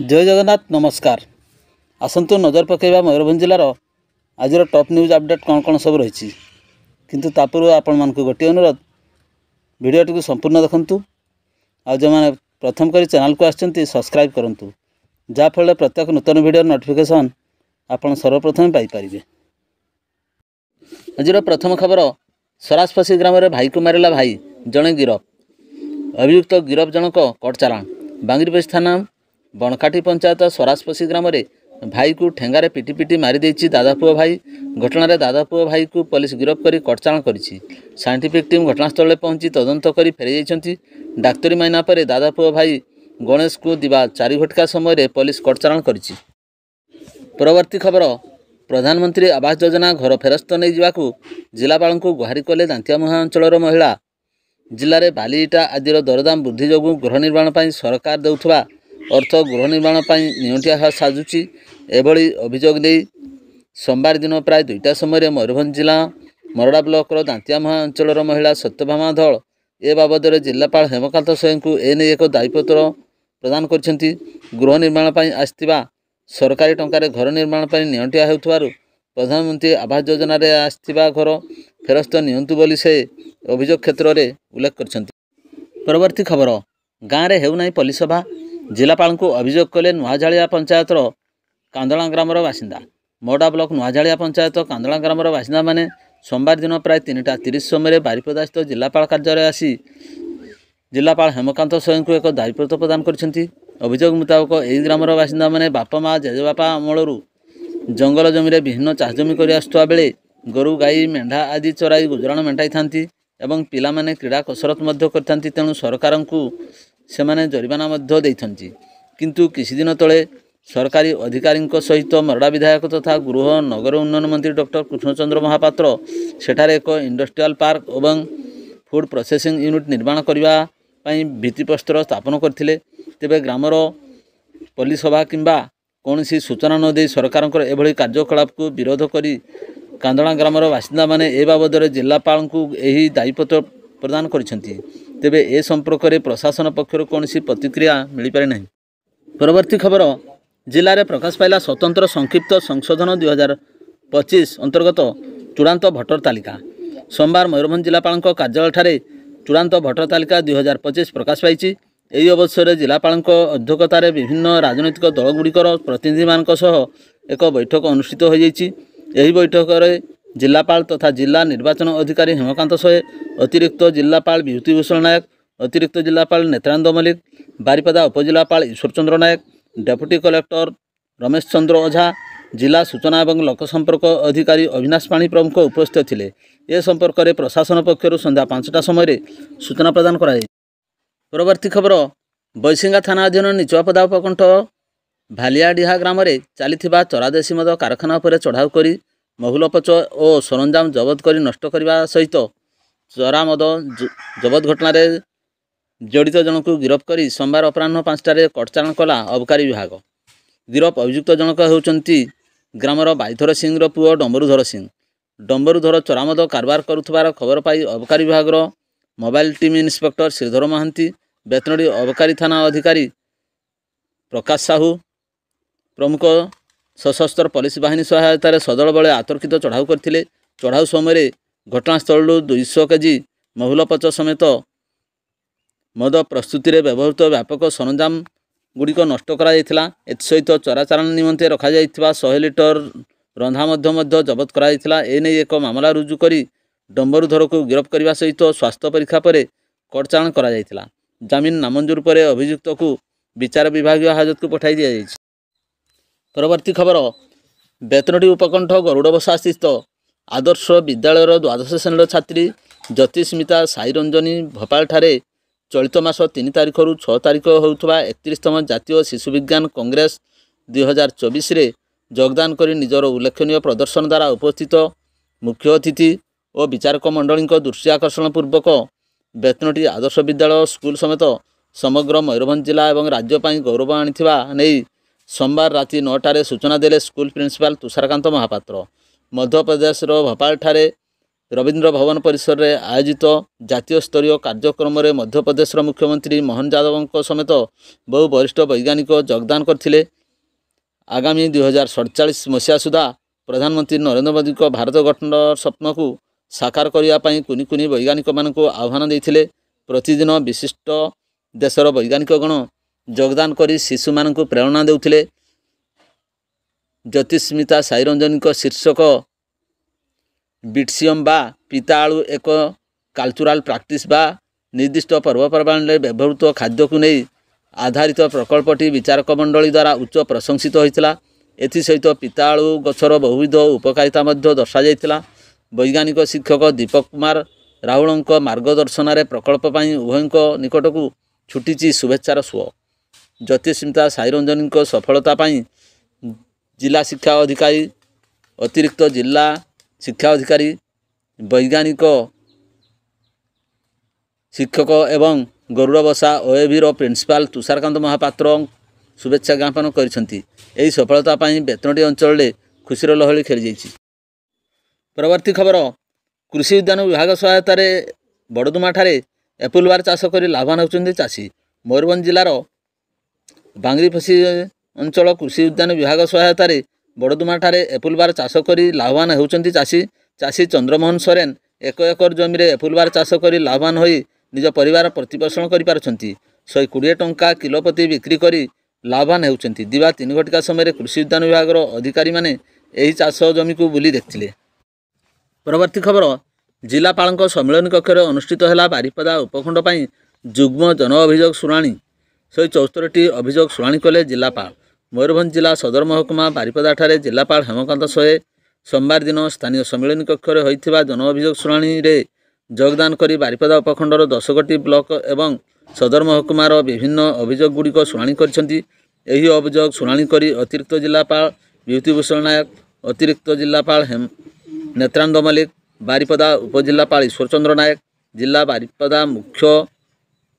जय जगन्नाथ नमस्कार। आसतु नजर पकेबा मयूरभंज जिलार आज टॉप न्यूज अपडेट कौन कौन सब रही किंतु तापूर्व आपण मानक गोटे अनुरोध वीडियोटी को संपूर्ण देखंतु आ जो मैंने प्रथम करी चैनल को आछंती सब्सक्राइब करंतु जाफल प्रत्येक नूतन वीडियो नोटिफिकेशन आपण सर्वप्रथम पाई परिबे। आज प्रथम खबर सरासपसी ग्राम में भाई को मारिला भाई जड़े गिरफ। अभियुक्त गिरफ जनक कोर्ट चालाण। बांगीरपोषी थाना बनकाठी पंचायत सरासपसी ग्राम में भाई को ठेंगारे पिटी पिटी मारी देछि दादापुओ भाई। घटना दादापुओ भाई को पुलिस गिरफ कर कोर्ट चालाण करिछि। साइंटिफिक टीम घटनास्थल पहुंची तदंत कर फेरी जाइछन्ति। डाक्तरी माइना पर दादापुओ भाई गणेश को दिवा 4 घटिका समय पुलिस कोर्ट चालाण करिछि। परवर्ती खबर प्रधानमंत्री आवास योजना घर फेरस्त नहीं जावाकू जिलापाल को गुहारी कले दांतियामुहा अंचल महिला। जिले में बाली इटा आदिर दरदाम वृद्धि जोगु गृह निर्माण पर सरकार देउथबा अर्थ गृह निर्माण पर नियंटिया साजुची। एभली अभियोग नहीं सोमवार दिन प्राय 2टा समय मयूरभंज जिला मरड़ा ब्लॉक दांतियामुहा अंचल महिला सत्यभामा धल ए बाबद जिलापाल हेमकांत स्वयं को एने एक दायित्व प्रदान करछन्ति। गृह निर्माण पर आसथिबा सरकारी टंकार घर निर्माण पर नियंटिया हेउथबारु प्रधानमंत्री आवास योजना रे आसथिबा घर फेरस्त नियंतु बोली से अभियोग क्षेत्र में उल्लेख करछन्ति। परवर्ती खबर गाँव में हेउनाई पुलिस सभा। जिलापाल को अभियोग कले नुआझाड़िया पंचायत कांदला ग्रामर बासिंदा। मोडा ब्लॉक नुआझाड़िया पंचायत कांदला ग्रामर बासिंदा माने सोमवार दिन प्राय 3:30 समय बारिपदा स्थित जिलापाल कार्यालय आसी जिलापाल हेमकांत स्वयं को एक दायित्व प्रदान करछन्ति। अभियोग मुताबक यही ग्रामर बासिंदा माने बापा माँ जेजेबापा अमलरू जंगल जमी विभिन्न चाष जमी कर आसुवा बेले गोरु गाई मेढ़ा आदि चराई गुजराण मेटाई थांती एवं पिला माने क्रीड़ा कसरत मध्य करथांती। तेणु सरकार को सेमाने जरिमाना मध्य देइथंती। किंतु किछि दिन तले सरकारी अधिकारी सहित मरड़ा विधायक तथा गृह नगर उन्नयन मंत्री डॉक्टर कृष्णचंद्र महापात्र सेठारे एक इंडस्ट्रियल पार्क एवं फूड प्रोसेसिंग यूनिट निर्माण करने भित्तिप्रस्तर स्थापन करथिले। तेबे ग्रामर पुलिस सभा किंबा कौन सी सूचना न दे सरकार एभली कार्यकलाप को विरोध करी कांदला ग्रामर बासिंदा माने ए बाबद जिलापाल को यही दायित्व प्रदान करिसेंति। तेबे ए संपर्क में प्रशासन पक्षर कौन सी प्रतिक्रिया मिल पारे नहीं। परवर्ती खबर जिले में प्रकाश पाइला स्वतंत्र संक्षिप्त संशोधन 2025 अंतर्गत चूड़ांत भोटर तालिका। सोमवार मयूरभंज जिलापाल कार्यालय ठारे चूड़ांत भोटर तालिका 2025 प्रकाश पाई। यही अवसर में जिलापाल अध्यक्षतार विभिन्न राजनैतिक दलगुड़िकर प्रतिनिधि मानक सह एक बैठक अनुष्ठित हो जाइछि। यही बैठक में जिलापाल तथा जिला निर्वाचन अधिकारी हेमकांत सोहे, अतिरिक्त जिलापाल विभूतिभूषण नायक, अतिरिक्त जिलापाल नेत्रानंद मल्लिक, बारिपदा उपजिलापाल ईश्वर चंद्र नायक, डेप्यूटी कलेक्टर रमेश चंद्र ओझा, जिला सूचना और लोकसंपर्क अधिकारी अविनाश पाणी प्रमुख उपस्थित थिले। ए संपर्क में प्रशासन पक्षर संध्या 5टा समय सूचना प्रदान कराई। परवर्ती खबर बैसिंगा थाना अधीन निचुआपदा उपकंठ भालियाडीहा ग्राम में चली चरादेशी मद कारखाना पर चढ़ाऊ कर महुलपच और सरंजाम जबत कर नष्ट करने सहित चरा मद जबत घटना जड़ित जनक गिरफ कर सोमवार अपराह 5टार कोर्ट चालाण कला अबकारी विभाग। गिरफ अभियुक्त जनक होउचंती ग्रामर बाईधर सिंह पुओ डंबरुधर सिंह। डंबरुधर चरामद कारबार करुथबार खबर पाई अबकारी विभाग mobile team inspector Shridhar Mahanti, बेतनड़ी अबकारी थाना अधिकारी प्रकाश साहू प्रमुख सशस्त्र पुलिस बाहिनी सहायतार सदल बले आतर्कित चढ़ाऊ करथिले। चढ़ाऊ समय घटनास्थल 200 केजी महुलपच समेत मद प्रस्तुति में व्यवहृत व्यापक सरंजाम गुड़िक नष्ट कराइथिला। एसहित चराचारण निमंते रखा जाइथिबा 100 लिटर रंधा मध्य जबत कराइथिला। एने एक मामला रुजु करी डंबरुधर को गिरफ करने सहित स्वास्थ्य परीक्षा पर कोर्ट चालाण करा जाइथिला। जमीन नामंजूर पर अभियुक्त को विचार विभागीय हाजत को पठाई दिया जाइछि। परवर्ती खबर बेतनटी उपकंठ गरुड़बसा स्थित आदर्श विद्यालयर द्वादश श्रेणी छात्री ज्योतिस्मिता साईरंजनी भोपाल ठारे चलित मास 3 तारिख रु 6 तारिख होउथबा 31तम जातीय शिशु विज्ञान कांग्रेस 2024 रे योगदान कर निजर उल्लेखनीय प्रदर्शन द्वारा उपस्थित मुख्य अतिथि और विचारक मंडली दृष्टि आकर्षण पूर्वक बेतनटी आदर्श विद्यालय स्कूल समेत समग्र मयूरभंज जिला और राज्य पर गौरव आनिथिबा नहीं सोमवार राति 9टार सूचना देले स्कूल प्रिंसिपाल तुषारकांत महापात्र। मध्य प्रदेश भोपाल ठारे रवींद्र भवन परिसर में आयोजित जातीय स्तरीय कार्यक्रम में मध्यप्रदेश मुख्यमंत्री मोहन यादव समेत बहु वरिष्ठ वैज्ञानिक योगदान करथिले। आगामी 2047 मसीहा सुधा प्रधानमंत्री नरेंद्र मोदी को भारत गठन स्वप्न को साकार करने कुनि कुनि वैज्ञानिक मानक आह्वान देते। प्रतिदिन विशिष्ट देशर वैज्ञानिक गण योगदान कर शिशु मानक प्रेरणा देउथिले। ज्योतिष्मिता साईरंजन शीर्षक बिट्सियम बा पिताळु एक कल्चरल प्रैक्टिस बा निर्दिष्ट पर्वपर्वाणी व्यवहृत खाद्य को नहीं आधारित प्रकल्पटी विचारक मंडली द्वारा उच्च प्रशंसित होता। एसहित पिताळु गछर बहुविध उपकारिता दर्शा जाइतिला। वैज्ञानिक शिक्षक दीपक कुमार राहुल मार्गदर्शन में प्रकल्प उभयों निकट को छुटी शुभेच्छार सुओ। ज्योतिष्मिता साईरंजन सफलता जिला शिक्षा अधिकारी, अतिरिक्त जिला शिक्षा अधिकारी, वैज्ञानिक शिक्षक एवं गरुड़ बसा ओएबीर प्रिंसिपाल तुषारकांत महापात्र शुभेच्छा ज्ञापन करिसेंती। एही सफलता बेतनटी अंचल में खुशीर लहरी खेली जाइछि। परवर्ती खबर कृषि उद्यान विभाग सहायता बड़दुमा ठारे एप्पल बार चाष कर लाभवान होउछन्ति चाषी। मयूरभंज जिलार बांगरीफसी अंचल कृषि उद्यान विभाग सहायता बड़दुमा ठारे एप्पल बार चाष कर लाभवान होउछन्ति चाषी। चाषी चंद्रमोहन सोरेन 1 एकर जमी में एप्पल बार चाष कर लाभवान होई निज परिवार प्रतिपोषण करिपारुछन्ति। 120 टंका किलो प्रति बिक्री करी लाभवान होउछन्ति। दिवा 3 घटिका समय कृषि उद्यान विभाग अधिकारी माने एही चाष जमी को बुली देखथिले। परवर्ती खबर जिलापाल सम्मेलन कक्ष अनुष्ठित है बारिपदा उपखंड पर जुग्म जन अभियोग शुणाणी। 174टी अभियोग शुणाणी कले जिलापाल। मयूरभंज जिला सदर महकुमा बारिपदा ठारे जिलापाल हेमकांत सोहे सोमवार दिन स्थानीय सम्मेलन कक्ष होइथिबा जन अभियोग शुणाणी रे योगदान करी बारिपदा उपखंडर 10 ब्लॉक एवं सदर महकुमार विभिन्न अभियोग गुड़िक शुणाणी करिसेंति। एही अभियोग शुणाणी करी अतिरिक्त जिलापाल विभूतिभूषण नायक, अतिरिक्त जिलापाल नेत्रानंद मल्लिक, बारिपदा उपजिलापाल ईश्वरचंद्र नायक, जिला बारिपदा मुख्य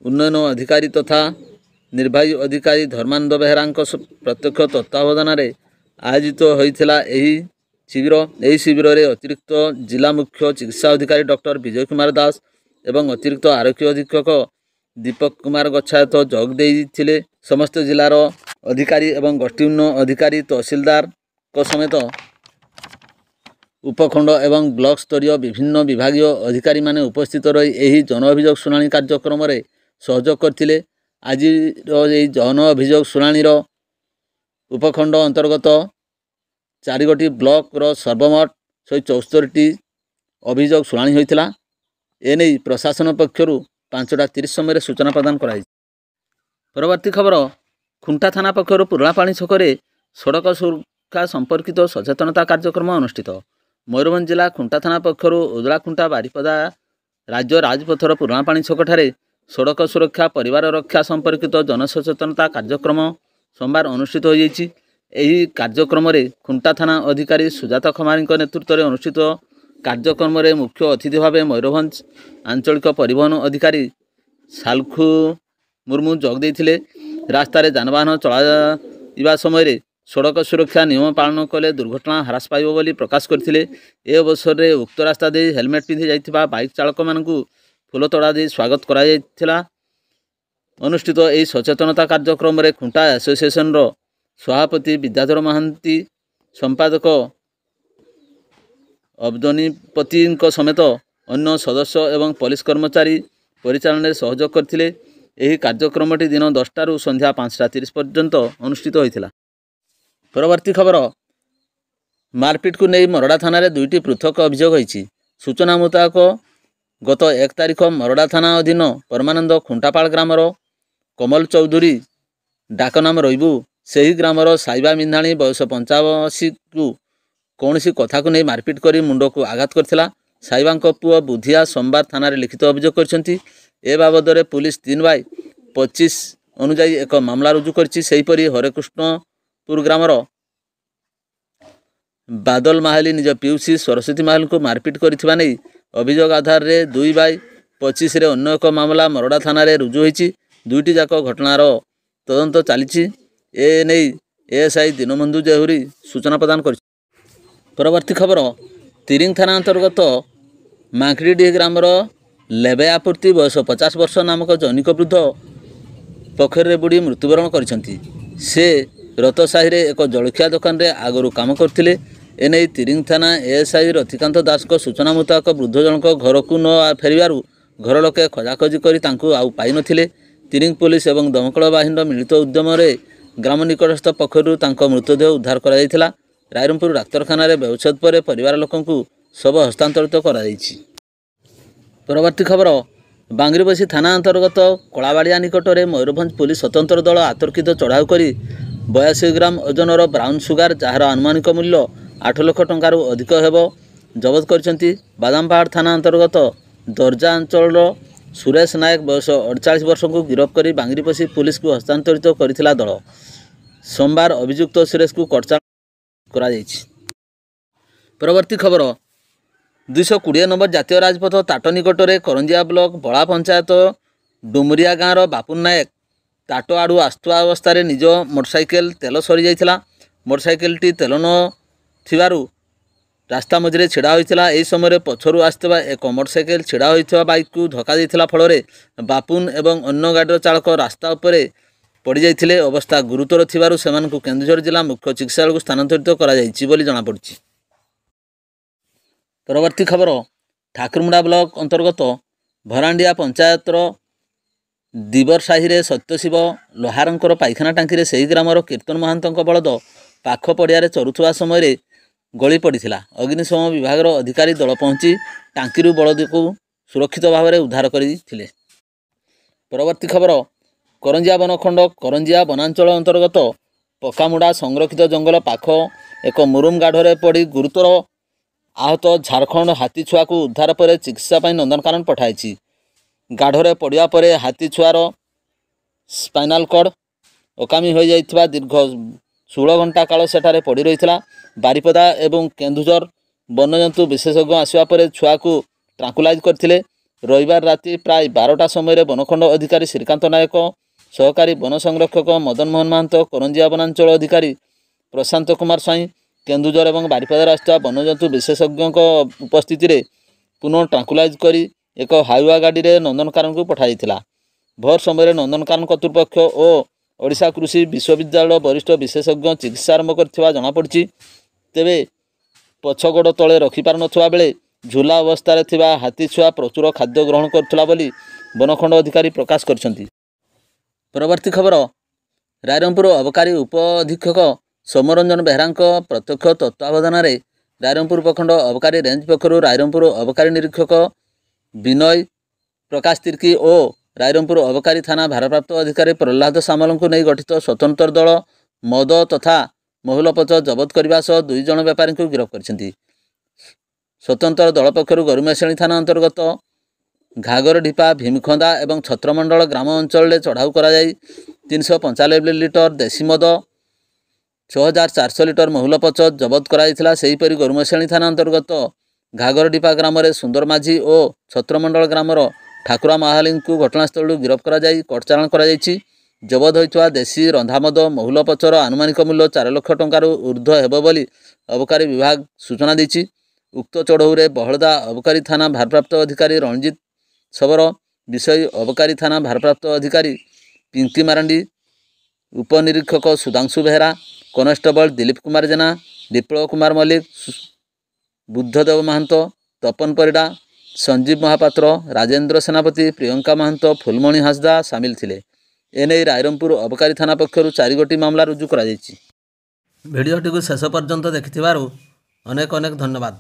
उन्नयन अधिकारी तथा निर्वाही अधिकारी धर्मानंद बेहरा प्रत्यक्ष तत्वावधान आयोजित होइथिला एही शिविर। एही शिविर रे अतिरिक्त जिला मुख्य चिकित्सा अधिकारी डॉक्टर विजय कुमार दास एवं अतिरिक्त आरक्षी अधीक्षक दीपक कुमार गच्छायत जोग देइथिले। समस्त जिलार अधिकारी एवं गोष्ठी उन्नयन अधिकारी तहसीलदार को समेत उपखंड एवं ब्लॉक स्तरीय विभिन्न विभागीय अधिकारी माने उपस्थित रही एही जन अभियोग शुणाणी कार्यक्रम में सहयोग करथिले। आज जन अभियोग शुणाणी उपखंड अंतर्गत 4 ब्लॉक सर्वमोट 174टी अभियोग शुणाणी होइतिला। एने प्रशासन पक्षरु 5:30 समय सूचना प्रदान कराई। परवर्ती खबर खुंटा थाना पक्षरु पुरापाणी छकरे सड़क सुरक्षा संपर्कित सचेतनता कार्यक्रम अनुष्ठित। मयूरभंज जिला खुंटा थाना पक्षरु उदलाखुंटा बारिपदा राज्य राजपथर पुरापाणी छकठारे सड़क सुरक्षा परिवार रक्षा संपर्कित जनसचेतनता कार्यक्रम सोमवार अनुष्ठित हो जाइछि। एही कार्यक्रम रे खुंटा थाना अधिकारी सुजाता खमारी नेतृत्व में अनुष्ठित कार्यक्रम में मुख्य अतिथि भाव मयूरभंज आंचलिक परिवहन अधिकारी सालखु मुर्मू जोग देइथिले। रास्तार जानवाहन चलाइबा समय सड़क सुरक्षा नियम पालन कले दुर्घटना ह्रास पाइब बोली प्रकाश करथिले। ए अवसर में उक्त रास्ता दे हेलमेट पिंधि जाइथिबा बाइक चालक मानकु फूलतोड़ा दे स्वागत करा जाइथिला। अनुष्ठित एही सचेतनता कार्यक्रम में खुंटा एसोसिएशन रो सभापति विद्याधर महांती, संपादक अब्दनीपति समेत अन्य सदस्य एवं पुलिस कर्मचारी परिचालन में सहयोग करथिले। एही कार्यक्रमटी दिन 10 रु संध्या 5:30 पर्यंत अनुष्ठित होइथिला। परवर्ती खबर मारपिट को नहीं मरड़ा थाना 2टी पृथक अभियोग होइछि। सूचना मुताबक गत 1 तारिख मरड़ा थाना अधीन परमानंद खुंटापाल ग्रामर कमल चौधरी डाकनाम रईबू सही ग्रामर साइबा मिंधाणी बयस 85 को कौनसी कथा को नहीं मारपिट कर मुंड को आघात करथिला। साइबा पुओ बुधिया सोमवार थाना लिखित अभियोग करछंती। ए बाबद में पुलिस 3/25 अनुजाई एक मामला रुजु करछि। सेहीपरि हरेकृष्णपुर ग्रामर बादल माहाली निज पिउसी सरस्वती माहाल को मारपिट करथिबा नै अभियोग आधार रे 2/25 रे अन्य एक मामला मरड़ा थाना रे रुजु होइछि। दुईटी जाक घटनार तदंत चलीछि। ए नै एएसआई दीनबंधु जेहुरी सूचना प्रदान कर। परवर्ती खबर तिरिंग थाना अंतर्गत ମାଙ୍କିଡ଼ିଡିହି ଗ୍ରାମର ଲେବେଆପୁର୍ତି ବୟସ 50 ବର୍ଷ ନାମକ ଜୈନିକ ବୃଦ୍ଧ ପୋଖରୀରେ ବୁଡ଼ି ମୃତ୍ୟୁବରଣ କରିଛନ୍ତି। ସେ ରତସାହିରେ ଏକ ଜଳଖିଆ ଦୋକାନରେ ଆଗରୁ କାମ କରୁଥିଲେ। ଏନେଇ ତିରିଙ୍ଗ ଥାନା ଏଏସ୍ଆଇ ରତିକାନ୍ତ ଦାସଙ୍କ ସୂଚନା ମୁତାବକ ବୃଦ୍ଧ ଜଣକ ଘରକୁ ନ ଫେରିବାରୁ ଘର ଲୋକେ ଖୋଜାଖୋଜି କରି ତାଙ୍କୁ ଆଉ ପାଇନଥିଲେ। ତିରିଙ୍ଗ ପୋଲିସ ଏବଂ ଦମକଳ ବାହିନୀର ମିଳିତ ଉଦ୍ୟମରେ ଗ୍ରାମ ନିକଟସ୍ଥ ପୋଖରୀରୁ ତାଙ୍କ ମୃତଦେହ ଉଦ୍ଧାର କରାଯାଇଥିଲା। ରାଇରଙ୍ଗପୁର ଡାକ୍ତରଖାନାରେ ବ୍ୟବଚ୍ଛେଦ ପରେ ପରିବାର ଲୋକଙ୍କୁ ଶବ ହସ୍ତାନ୍ତରିତ କରାଯାଇଛି। ପରବର୍ତ୍ତୀ ଖବର, ବାଙ୍ଗିରିପୋଷି ଥାନା ଅନ୍ତର୍ଗତ କଳାବାଡ଼ିଆ ନିକଟରେ ମୟୂରଭଞ୍ଜ ପୁଲିସ ସ୍ୱତନ୍ତ୍ର ଦଳ ଅତର୍କିତ ଚଢ଼ାଉ କରି 82 ଗ୍ରାମ ଓଜନର ବ୍ରାଉନ୍ ସୁଗାର, ଯାହାର ଆନୁମାନିକ ମୂଲ୍ୟ 8 ଲକ୍ଷ ଟଙ୍କାରୁ ଅଧିକ ହେବ, ଜବତ କରିଛନ୍ତି। ବାଦାମପାହାଡ଼ ଥାନା ଅନ୍ତର୍ଗତ ଦର୍ଜା ଅଞ୍ଚଳର ସୁରେଶ ନାୟକ ବୟସ 48 ବର୍ଷଙ୍କୁ ଗିରଫ କରି ବାଙ୍ଗିରିପୋଷି ପୁଲିସକୁ ହସ୍ତାନ୍ତରିତ କରିଥିଲା ଦଳ। ସୋମବାର ଅଭିଯୁକ୍ତ ସୁରେଶକୁ କଟଚାଲାଣ କରାଯାଇଛି। ପରବର୍ତ୍ତୀ ଖବର, 220 ନମ୍ବର ଜାତୀୟ ରାଜପଥ ତାଟ ନିକଟରେ କରଞ୍ଜିଆ ବ୍ଲକ ବଳା ପଞ୍ଚାୟତ ଡୁମରିଆ ଗାଁର ବାପୁନ ନାୟକ ତାଟ ଆଡ଼ୁ ଆସୁଥିବା ଅବସ୍ଥାରେ ନିଜ ମୋଟରସାଇକେଲ ତେଲ ସରିଯାଇଥିଲା। ମୋଟରସାଇକେଲଟି ତେଲ ନ ଥିବାରୁ ରାସ୍ତା ମଝିରେ ଛିଡ଼ା ହୋଇଥିଲା। ଏହି ସମୟରେ ପଛରୁ ଆସିଥିବା ଏକ ମୋଟରସାଇକେଲ ଛିଡ଼ା ହୋଇଥିବା ବାଇକକୁ ଧକ୍କା ଦେଇଥିଲା। ଫଳରେ ବାପୁନ ଏବଂ ଅନ୍ୟ ଗାଡ଼ିର ଚାଳକ ରାସ୍ତା ଉପରେ ପଡ଼ିଯାଇଥିଲେ। ଅବସ୍ଥା ଗୁରୁତର ଥିବାରୁ ସେମାନଙ୍କୁ କେନ୍ଦୁଝର ଜିଲ୍ଲା ମୁଖ୍ୟ ଚିକିତ୍ସାଳୟକୁ ସ୍ଥାନାନ୍ତରିତ କରାଯାଇଛି ବୋଲି ଜଣାପଡ଼ିଛି। ପରବର୍ତ୍ତୀ ଖବର, ଠାକୁରମୁଣ୍ଡା ବ୍ଲକ ଅନ୍ତର୍ଗତ ଭରାଣ୍ଡିଆ ପଞ୍ଚାୟତର ଦିବର ସାହିରେ ସତ୍ୟଶିବ ଲୋହାରଙ୍କର ପାଇଖାନା ଟାଙ୍କିରେ ସେହି ଗ୍ରାମର କୀର୍ତ୍ତନ ମହାନ୍ତଙ୍କ ବଳଦ ପାଖ ପଡ଼ିଆରେ ଚରୁଥିବା ସମୟରେ ଗଳି ପଡ଼ିଥିଲା। ଅଗ୍ନିଶମ ବିଭାଗର ଅଧିକାରୀ ଦଳ ପହଞ୍ଚି ଟାଙ୍କିରୁ ବଳଦକୁ ସୁରକ୍ଷିତ ଭାବରେ ଉଦ୍ଧାର କରିଥିଲେ। ପରବର୍ତ୍ତୀ ଖବର, କରଞ୍ଜିଆ ବନଖଣ୍ଡ କରଞ୍ଜିଆ ବନାଞ୍ଚଳ ଅନ୍ତର୍ଗତ ପକାମୁଡ଼ା ସଂରକ୍ଷିତ ଜଙ୍ଗଲ ପାଖ ଏକ ମୁରୁମ ଗାଢ଼ରେ ପଡ଼ି ଗୁରୁତର ଆହତ ଝାଡ଼ଖଣ୍ଡ ହାତୀ ଛୁଆକୁ ଉଦ୍ଧାର ପରେ ଚିକିତ୍ସା ପାଇଁ ନନ୍ଦନକାନନ ପଠାଇଛି। ଗାଢ଼ରେ ପଡ଼ିବା ପରେ ହାତୀ ଛୁଆର ସ୍ପାଇନାଲ କର୍ଡ ଅକାମୀ ହୋଇଯାଇଥିବା ଦୀର୍ଘ 16 ଘଣ୍ଟା କାଳ ସେଠାରେ ପଡ଼ି ରହିଥିଲା। ବାରିପଦା ଏବଂ କେନ୍ଦୁଝର ବନ୍ୟଜନ୍ତୁ ବିଶେଷଜ୍ଞ ଆସିବା ପରେ ଛୁଆକୁ ଟ୍ରାଙ୍କୁଲାଇଜ୍ କରିଥିଲେ। ରବିବାର ରାତି ପ୍ରାୟ 12ଟା ସମୟରେ ବନଖଣ୍ଡ ଅଧିକାରୀ ଶ୍ରୀକାନ୍ତ ନାୟକ, ସହକାରୀ ବନ ସଂରକ୍ଷକ ମଦନ ମୋହନ ମାହାନ୍ତ, କରଞ୍ଜିଆ ବନାଞ୍ଚଳ ଅଧିକାରୀ ପ୍ରଶାନ୍ତ କୁମାର ସ୍ୱାଇଁ, କେନ୍ଦୁଝର ଏବଂ ବାରିପଦାରେ ଆସିଥିବା ବନ୍ୟଜନ୍ତୁ ବିଶେଷଜ୍ଞଙ୍କ ଉପସ୍ଥିତିରେ ପୁନଃ ଟ୍ରାଙ୍କୁଲାଇଜ୍ କରି ଏକ ହାଇୱା ଗାଡ଼ିରେ ନନ୍ଦନକାନନକୁ ପଠାଯାଇଥିଲା। ଭୋର ସମୟରେ ନନ୍ଦନକାନନ କର୍ତ୍ତୃପକ୍ଷ ଓ ଓଡ଼ିଶା କୃଷି ବିଶ୍ୱବିଦ୍ୟାଳୟର ବରିଷ୍ଠ ବିଶେଷଜ୍ଞ ଚିକିତ୍ସା ଆରମ୍ଭ କରିଥିବା ଜଣାପଡ଼ିଛି। ତେବେ ପଛ ଗୋଡ଼ ତଳେ ରଖିପାରୁନଥିବା ବେଳେ ଝୁଲା ଅବସ୍ଥାରେ ଥିବା ହାତୀ ଛୁଆ ପ୍ରଚୁର ଖାଦ୍ୟ ଗ୍ରହଣ କରୁଥିଲା ବୋଲି ବନଖଣ୍ଡ ଅଧିକାରୀ ପ୍ରକାଶ କରିଛନ୍ତି। ପରବର୍ତ୍ତୀ ଖବର, ରାଇରଙ୍ଗପୁର ଅବକାରୀ ଉପ ଅଧୀକ୍ଷକ ସୌମ୍ୟରଞ୍ଜନ ବେହେରାଙ୍କ ପ୍ରତ୍ୟକ୍ଷ ତତ୍ତ୍ୱାବଧାନରେ ରାଇରଙ୍ଗପୁର ପ୍ରଖଣ୍ଡ ଅବକାରୀ ରେଞ୍ଜ ପକ୍ଷରୁ ରାଇରଙ୍ଗପୁର ଅବକାରୀ ନିରୀକ୍ଷକ ବିନୟ ପ୍ରକାଶ ତିର୍କି ଓ ରାଇରଙ୍ଗପୁର ଅବକାରୀ ଥାନା ଭାରପ୍ରାପ୍ତ ଅଧିକାରୀ ପ୍ରହ୍ଲାଦ ସାମଲଙ୍କୁ ନେଇ ଗଠିତ ସ୍ୱତନ୍ତ୍ର ଦଳ ମଦ ତଥା ମହୁଲପୋଚ ଜବତ କରିବା ସହ 2 ଜଣ ବେପାରୀଙ୍କୁ ଗିରଫ କରିଛନ୍ତି। ସ୍ୱତନ୍ତ୍ର ଦଳ ପକ୍ଷରୁ ଗରୁମେଶଣୀ ଥାନା ଅନ୍ତର୍ଗତ ଘାଗରଢିପା, ଭୀମଖନ୍ଦା ଏବଂ ଛତ୍ରମଣ୍ଡଳ ଗ୍ରାମ ଅଞ୍ଚଳରେ ଚଢ଼ାଉ କରାଯାଇ 395 ଲିଟର ଦେଶୀ ମଦ, 6400 ଲିଟର ମହୁଲପୋଚ ଜବତ କରାଯାଇଥିଲା। ସେହିପରି ଗରୁମେଶଣୀ ଥାନା ଅନ୍ତର୍ଗତ ଘାଗରଢିପା ଗ୍ରାମରେ ସୁନ୍ଦର ମାଝୀ ଓ ଛତ୍ରମଣ୍ଡଳ ଗ୍ରାମର ଠାକୁରା ମାହାଲିଙ୍କୁ ଘଟଣାସ୍ଥଳରୁ ଗିରଫ କରାଯାଇ କୋର୍ଟଚାଲାଣ କରାଯାଇଛି। ଜବତ ହୋଇଥିବା ଦେଶୀ ରନ୍ଧାମଦ ମହୁଲପୋଚର ଆନୁମାନିକ ମୂଲ୍ୟ 4 ଲକ୍ଷ ଟଙ୍କାରୁ ଉର୍ଦ୍ଧ୍ୱ ହେବ ବୋଲି ଅବକାରୀ ବିଭାଗ ସୂଚନା ଦେଇଛି। ଉକ୍ତ ଚଢ଼ଉରେ ବହଳଦା ଅବକାରୀ ଥାନା ଭାରପ୍ରାପ୍ତ ଅଧିକାରୀ ରଣଜିତ ଶବର, ବିଷୟୀ ଅବକାରୀ ଥାନା ଭାରପ୍ରାପ୍ତ ଅଧିକାରୀ ପିଙ୍କି ମାରାଣ୍ଡି, ଉପନିରୀକ୍ଷକ ସୁଧାଂଶୁ ବେହେରା, କନେଷ୍ଟବଳ ଦିଲ୍ଲୀପ କୁମାର ଜେନା, ବିପ୍ଳବ କୁମାର ମଲ୍ଲିକ, ବୁଦ୍ଧଦେବ ମାହାନ୍ତ, ତପନ ପରିଡ଼ା, ସଞ୍ଜୀବ ମହାପାତ୍ର, ରାଜେନ୍ଦ୍ର ସେନାପତି, ପ୍ରିୟଙ୍କା ମାହାନ୍ତ, ଫୁଲମଣି ହାଁସଦା ସାମିଲ ଥିଲେ। ଏନେଇ ରାଇରଙ୍ଗପୁର ଅବକାରୀ ଥାନା ପକ୍ଷରୁ 4 ଗୋଟି ମାମଲା ରୁଜୁ କରାଯାଇଛି। ଭିଡ଼ିଓଟିକୁ ଶେଷ ପର୍ଯ୍ୟନ୍ତ ଦେଖିଥିବାରୁ ଅନେକ ଧନ୍ୟବାଦ।